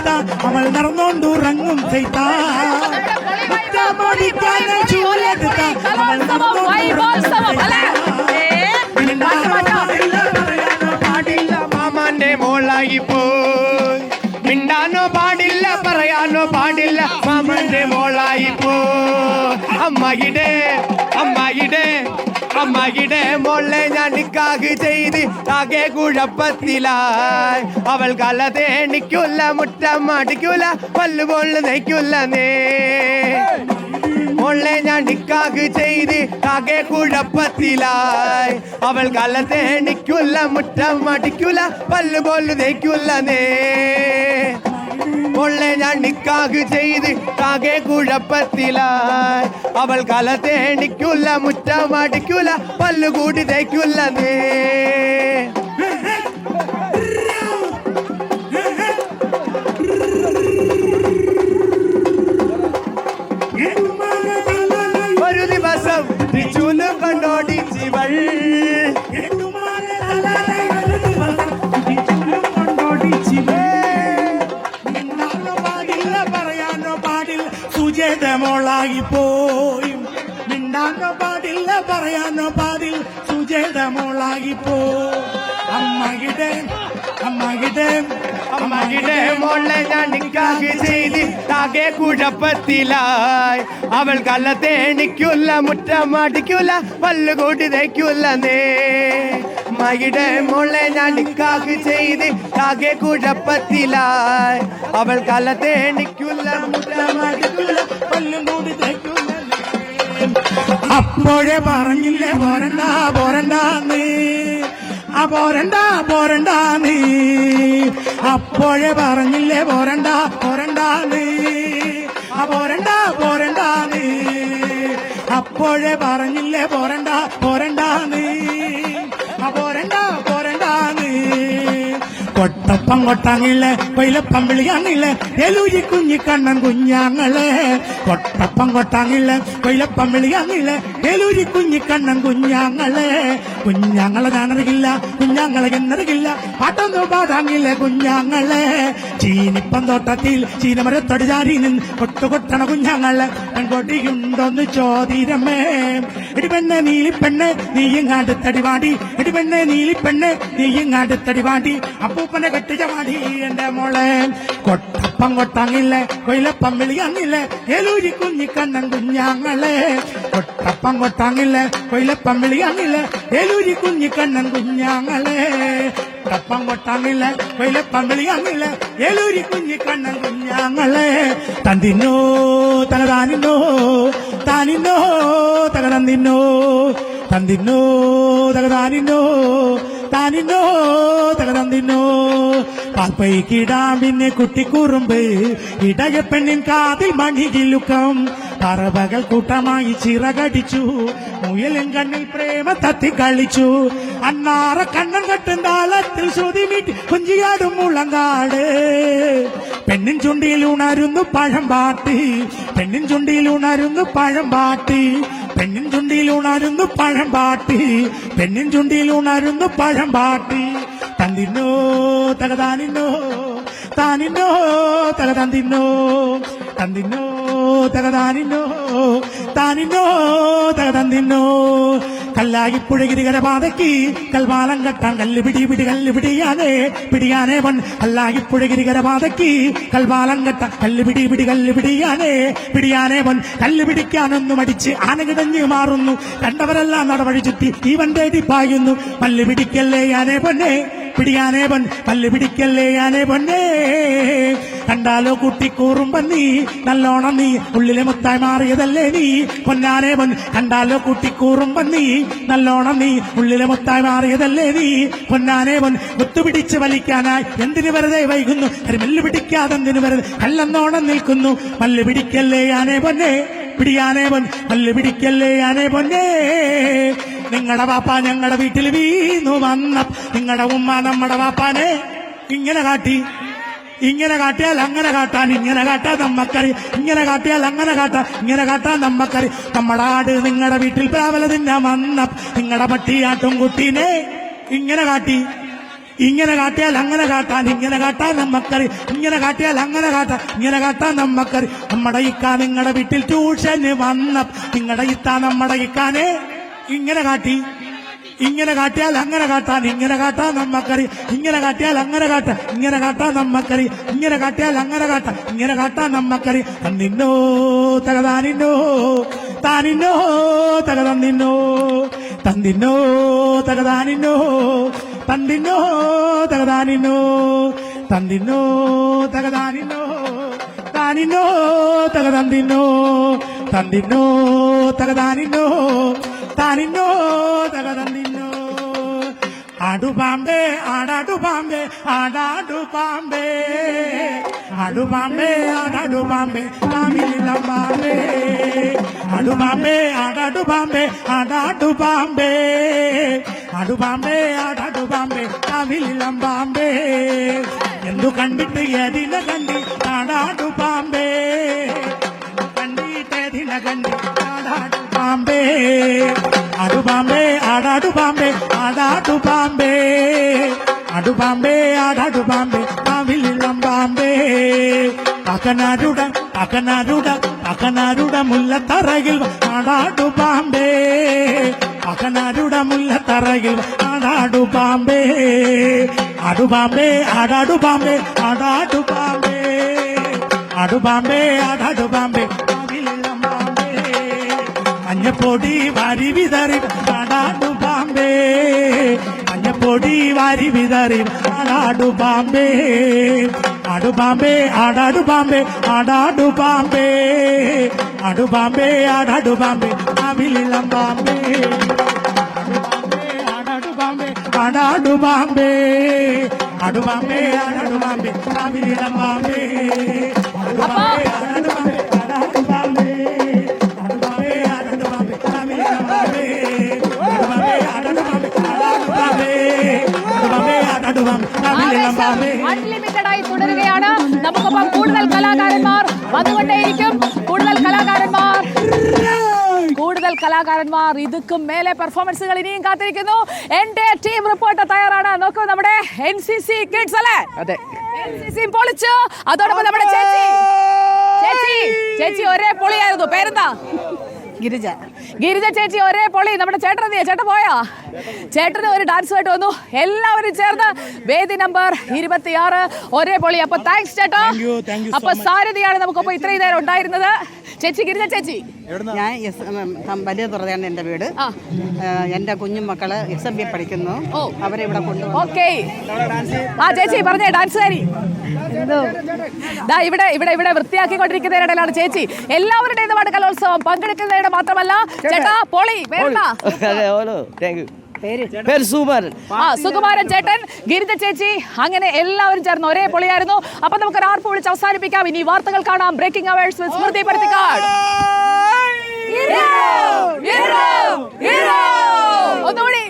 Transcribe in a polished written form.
ചൂലെടുത്താൻ അവൾ നടന്നോണ്ടുറങ്ങും ചെയ്താൻ ചൂലെടുത്താൻ അവൾ പാടില്ല മാമാന്റെ മോളായി പോയി മിണ്ടാനോ പാടില്ല പറയാനോ പാടില്ല മാമന്റെ മോളായി പോയി അമ്മയുടെ മോളെ ഞാൻ നിക്കാഹ് ചെയ്ത് ആകെ കുഴപ്പത്തിലായി അവൾ കല തേണിക്കൂല മുറ്റം അടിക്കൂല പല്ലുപോലെ നയിക്കൂല നേ മോളെ ഞാൻ നിക്കാഹ് ചെയ്ത് ആകെ കുഴപ്പത്തിലായി അവൾ കല തേണിക്കൂല മുറ്റം അടിക്കൂല പല്ലുപോലെ നയിക്കൂല നേ മോളെ ഞാൻ നിക്കാഹ് ചെയ്ത് ആകെ കുഴപ്പത്തിലായി അവൾ കല തേണിക്കൂല മുറ്റം അടിക്കൂല പല്ലുകൂടി തേക്കൂല നേ ഒരു ദിവസം ചൂലും കണ്ടോടിച്ചിവൾ സുജേതമോളായി പോയി മിണ്ടാനോ പാടില്ല പറയാനോ പാടിൽ സുജേതമോളായി പോയി അമ്മയുടെ മോളെ ഞാൻ നിക്കാഹ് ചെയ്ത് ആകെ കുഴപ്പത്തിലായി അവൾ കല തേണിക്കൂല മുറ്റം അടിക്കൂല പല്ലുകൂടി തേക്കൂല നേ അമ്മയുടെ മോളെ ഞാൻ നിക്കാഹ് ചെയ്ത് ആകെ കുഴപ്പത്തിലായി അവൾ കല തേണിക്കൂല മുറ്റം അടിക്കൂല പല്ലുകൂടി തേക്കൂല അപ്പോഴേ പറഞ്ഞില്ലേ പോരണ്ടാന്ന് പോരണ്ടാന്ന് അപ്പോഴേ പറഞ്ഞില്ലേ പോരണ്ടാന്ന് പോരണ്ടാന്ന് അപ്പോഴേ പറഞ്ഞില്ലേ പോരണ്ടാന്ന് പോരണ്ടാന്ന് കൊട്ടപ്പം കൊട്ടാങ്ങില്ലേ കൊയിലപ്പം വിളിയാങ്ങില്ലേ എലൂരി കുഞ്ഞിക്കണ്ണൻ കുഞ്ഞാങ്ങളെ കൊട്ടപ്പം കൊട്ടാങ്ങില്ലേ കൊയിലപ്പം വിളിയാങ്ങില്ലേ എലൂരി കുഞ്ഞിക്കണ്ണൻ കുഞ്ഞാങ്ങളെ ഞാനറിയില്ല കുഞ്ഞാങ്ങളെ എന്നറിയില്ല പാട്ടൊന്നും പാടാങ്ങില്ലേ കുഞ്ഞാങ്ങളെ ചീനിപ്പം തോട്ടത്തിൽ ചീനമരത്തടി ചാരി നിന്ന് കൊട്ടുകൊട്ടണ കുഞ്ഞാങ്ങളെ പെൺകൊടിയുണ്ടോന്ന് ചോദിരമേ എടിപെണ്ണെ നീലിപ്പെണ്ണെ നീയിങ്ങാണ്ട് തടിവാടി എടിപെണ്ണെ നീലിപ്പെണ്ണെ നീയിങ്ങാണ്ട് തടിവാടി അപ്പൂപ്പനെ കെട്ടിച്ച വാടി എന്റെ മോളെ കൊട്ടപ്പം കൊട്ടാങ്ങില്ലേ കൊയിലപ്പം വിളിയാങ്ങില്ലേ എലൂരി കുഞ്ഞിക്കണ്ണൻ കുഞ്ഞാങ്ങളെ കൊട്ടപ്പം കൊട്ടാങ്ങില്ലേ കൊയിലപ്പം വിളിയാങ്ങില്ലേ എലൂരി കുഞ്ഞിക്കണ്ണൻ കുഞ്ഞാങ്ങളെ കൊട്ടപ്പം കൊട്ടാങ്ങില്ലേ കൊയിലപ്പം വിളിയാങ്ങില്ലേ എലൂരി കുഞ്ഞിക്കണ്ണൻ കുഞ്ഞാങ്ങളെ തന്തിന്നോ തകതാനിന്നോ താനിന്നോ തകതന്നിന്നോ തന്തിന്നോ തകതാനിന്നോ താനിന്നോ തകതന്നിന്നോ പാൽപ്പൈക്കിടാമിന്നെ കുട്ടിക്കുറുമ്പ് ഇടയ പെണ്ണിൻ കാതിൽ മണികിലുക്കം പറവകൾ കൂട്ടമായി ചിറകടിച്ചു മുയലിൻ കണ്ണിൽ പ്രേമ തത്തി കളിച്ചു അന്നാറ കണ്ണൻ കെട്ടും താളത്തിൽ ശ്രുതി മീട്ടി കുഞ്ചിയാടും മുളങ്കാട് പെണ്ണിൻ ചുണ്ടിയിൽ ഉണരുന്നു പഴം പാട്ടി പെണ്ണിൻ ചുണ്ടിയിൽ ഉണരുന്നു പഴം പാട്ടി പെണ്ണിൻ ചുണ്ടിയിൽ ഉണരുന്നു പഴം പാട്ടി പെണ്ണിൻ ചുണ്ടിയിൽ ഉണരുന്നു പഴം പാട്ടി തന്നിന്നോ തകതാനിന്നോ താനിന്നോ തകതന്നിന്നോ തന്നിന്നോ തകതാനിന്നോ താനിന്നോ തകതന്നിന്നോ കല്ലായിപ്പുഴകിരികര പാതയ്ക്ക് കൽവാലം കെട്ടാൻ പിടിയാനേ വൺ കല്ലായിപ്പുഴകിരികര പാതയ്ക്ക് കൽവാലം കെട്ടാൻ പിടിയാനേ വൺ കല്ല് പിടിക്കാനൊന്നും അടിച്ച് ആനകിടഞ്ഞ് മാറുന്നു കണ്ടവരെല്ലാം നടവഴി ചുറ്റി ഈവൻ തേടി പായുന്നു പല്ല് പിടിക്കല്ലേ ആനേ പൊന്നെ പിടിയാനേ പൊൻ പല്ല് പിടിക്കല്ലേ ആനേ പൊന്നേ കണ്ടാലോ കുട്ടിക്കൂറും പന്നി നല്ലോണം നീ ഉള്ളിലെ മുത്തായി മാറിയതല്ലേ നീ പൊന്നാനേ പൊൻ കണ്ടാലോ കുട്ടിക്കൂറും പന്നി നല്ലോണം നീ ഉള്ളിലെ മുത്തായി മാറിയതല്ലേ നീ പൊന്നാനേ പൊൻ ഒത്തുപിടിച്ച് വലിക്കാനായി എന്തിനു വെറുതെ വൈകുന്നു കരിമല്ല് പിടിക്കാതെന്തിനു വെറുതെ കല്ലെന്നോണം നിൽക്കുന്നു പല്ല് പിടിക്കല്ലേ ആനേ പൊന്നേ പിടിയാനേ പൊൻ പല്ല് പിടിക്കല്ലേ ആനേ പൊന്നേ നിങ്ങളുടെ വാപ്പ ഞങ്ങളുടെ വീട്ടിൽ വീണു വന്ന നിങ്ങളുടെ ഉമ്മ നമ്മുടെ വാപ്പാനെ ഇങ്ങനെ കാട്ടി ഇങ്ങനെ കാട്ടിയാൽ അങ്ങനെ കാട്ടാൻ ഇങ്ങനെ കാട്ടാൻ നമ്മക്കറി ഇങ്ങനെ കാട്ടിയാൽ അങ്ങനെ കാട്ടാൻ ഇങ്ങനെ കാട്ടാൻ നമ്മക്കറി നമ്മുടെ ആട് നിങ്ങളുടെ വീട്ടിൽ പ്രാവല തിന്നാൻ വന്ന നിങ്ങളുടെ പട്ടിയാട്ടും കുട്ടീനെ ഇങ്ങനെ കാട്ടി ഇങ്ങനെ കാട്ടിയാൽ അങ്ങനെ കാട്ടാൻ, ഇങ്ങനെ കാട്ടാൻ നമ്മക്കറി, ഇങ്ങനെ കാട്ടിയാൽ അങ്ങനെ കാട്ടാൻ, ഇങ്ങനെ കാട്ടാൻ നമ്മക്കറി. നമ്മുടെ ഇക്കാ നിങ്ങളുടെ വീട്ടിൽ ട്യൂഷന് വന്ന നിങ്ങളുടെ ഇത്താ നമ്മുടെ ഇക്കാനെ ഇങ്ങനെ കാട്ടി, ഇങ്ങനെ കാട്ടിയാൽ അങ്ങനെ കാട്ടാൻ, ഇങ്ങനെ കാട്ടാൻ നമ്മക്കറി, ഇങ്ങനെ കാട്ടിയാൽ അങ്ങനെ കാട്ടാൻ, ഇങ്ങനെ കാട്ടാൻ നമ്മക്കറി, ഇങ്ങനെ കാട്ടിയാൽ അങ്ങനെ കാട്ടാൻ, ഇങ്ങനെ കാട്ടാൻ നമ്മക്കറി. തന്നിന്നോ തകതാനിന്നോ താനിന്നോ തകതന്നിന്നോ തന്നിന്നോ തകതാനിന്നോ തന്നിന്നോ തകതാനിന്നോ തന്നിന്നോ തകതാനിന്നോ താനിന്നോ തകതന്നിന്നോ തന്നിന്നോ തകതാനിന്നോ താനിന്നോ തകതന്നിന്നോ. ആടുപാമ്പേ ആടാടുപാമ്പേ ആടാടുപാമ്പേ ആടുപാമ്പേ ആടാടുപാമ്പേ കാവിലമ്പാമ്പേ ആടുപാമ്പേ ആടാടുപാമ്പേ ആടാടുപാമ്പേ ആടുപാമ്പേ ആടാടുപാമ്പേ കാവിലമ്പാമ്പേ. എന്തു കണ്ടിട്ട് ഏതിന കണ്ടി ആടാടുപാമ്പേ, കണ്ടിട്ടേതിന കണ്ടി ആടാടുപാമ്പേ ആടുപാമ്പേ ആടാടുപാമ്പേ ആടാടുപാമ്പേ ആടുപാമ്പേ ആടാടുപാമ്പേ കാവിലമ്പാമ്പേ. പകനാരുടെ പകനാരുടെ പകനാരുടെ മുല്ലത്തറയിൽ ആടാടുപാമ്പേ പകനാരുടെ മുല്ലത്തറയിൽ ആടാടുപാമ്പേ ആടുപാമ്പേ ആടാടുപാമ്പേ ആടാടുപാമ്പേ ആടുപാമ്പേ ആടാടുപാമ്പേ കാവിലമ്പാമ്പേ. മഞ്ഞപ്പൊടി വാരി വിതറി ആടാടുപാമ്പേ മഞ്ഞപ്പൊടി വാരി വിതറി ആടാടുപാമ്പേ ആടുപാമ്പേ ആടാടുപാമ്പേ ആടാടുപാമ്പേ ആടുപാമ്പേ ആടാടുപാമ്പേ കാവിലമ്പാമ്പേ ആടാടുപാമ്പേ ആടാടുപാമ്പേ ആടുപാമ്പേ ആടാടുപാമ്പേ കാവിലമ്പാമ്പേ ആടുപാമ്പേ ആടാടുപാമ്പേ ആടാടുപാമ്പേ ആടുപാമ്പേ ആടാടുപാമ്പേ കാവിലമ്പാമ്പേ ആടുപാമ്പേ ആടാടുപാമ്പേ ആടാടുപാമ്പേ ആടുപാമ്പേ ആടാടുപാമ്പേ കാവിലമ്പാമ്പേ. അൺലിമിറ്റഡ് ആയി തുടരുകയാണ്. നമുക്കൊപ്പം കൂടുതൽ കലാകാരന്മാർ വന്നുകൊണ്ടേയിരിക്കും. കൂടുതൽ കലാകാരന്മാർ ഇതുക്കും മേലെ പെർഫോമൻസുകൾ ഇനിയും കാത്തിരിക്കുന്നു. എന്റെ ടീം റിപ്പോർട്ടർ തയ്യാറാണ്. നോക്കൂ, നമ്മുടെ NCC കിഡ്സ് അല്ലേ? അതെ, NCC പൊളിച്ചു. അതോടൊപ്പം നമ്മുടെ ചേച്ചി ഒരേ പൊളിയായിരുന്നു. പേരെന്താ? ഗിരിജ ചേച്ചി ഒരേ പൊളി. നമ്മുടെ ചേട്ടൻ എന്തിയാ? ചേട്ടൻ പോയാ? ചേട്ടന് ഒരു ഡാൻസുമായിട്ട് വന്നു. എല്ലാവരും ചേർന്ന് വേദി നമ്പർ 26 ഒരേ പൊളി. അപ്പൊ താങ്ക്സ് ചേട്ടാ. അപ്പൊ സാരഥിയാണ് നമുക്കൊപ്പം ഇത്രയും നേരം ഉണ്ടായിരുന്നത്. ചേച്ചി, ഗിരിജ ചേച്ചി. ഞാൻ വലിയ തുറയാണ് എൻ്റെ വീട്. എൻ്റെ കുഞ്ഞുമക്കള് SMB പഠിക്കുന്നു. അവരെ ഇവിടെ കൊണ്ടുപോകും. ഓക്കെ. ആ ചേച്ചി പറഞ്ഞേ, ഡാൻസുകാരി ഇവിടെ ഇവിടെ ഇവിടെ വൃത്തിയാക്കിക്കൊണ്ടിരിക്കുന്നതിനിടയിലാണ് ചേച്ചി. എല്ലാവരുടെയും നാട് കലോത്സവം പങ്കെടുക്കുന്നതിന് മാത്രമല്ല ചേട്ടാ പൊളി. പേര് സുകുമാരൻ. സുകുമാരൻ ചേട്ടൻ, ഗിരിജ ചേച്ചി, അങ്ങനെ എല്ലാവരും ചേർന്ന് ഒരേ പൊളിയായിരുന്നു. അപ്പൊ നമുക്ക് ആർപ്പ് വിളിച്ച് അവസാനിപ്പിക്കാം. ഇനി വാർത്തകൾ കാണാം. ബ്രേക്കിംഗ് അവേഴ്സ് വിത്ത് സ്മൃതി പരുത്തിക്കാട്. ഒന്നുകൂടി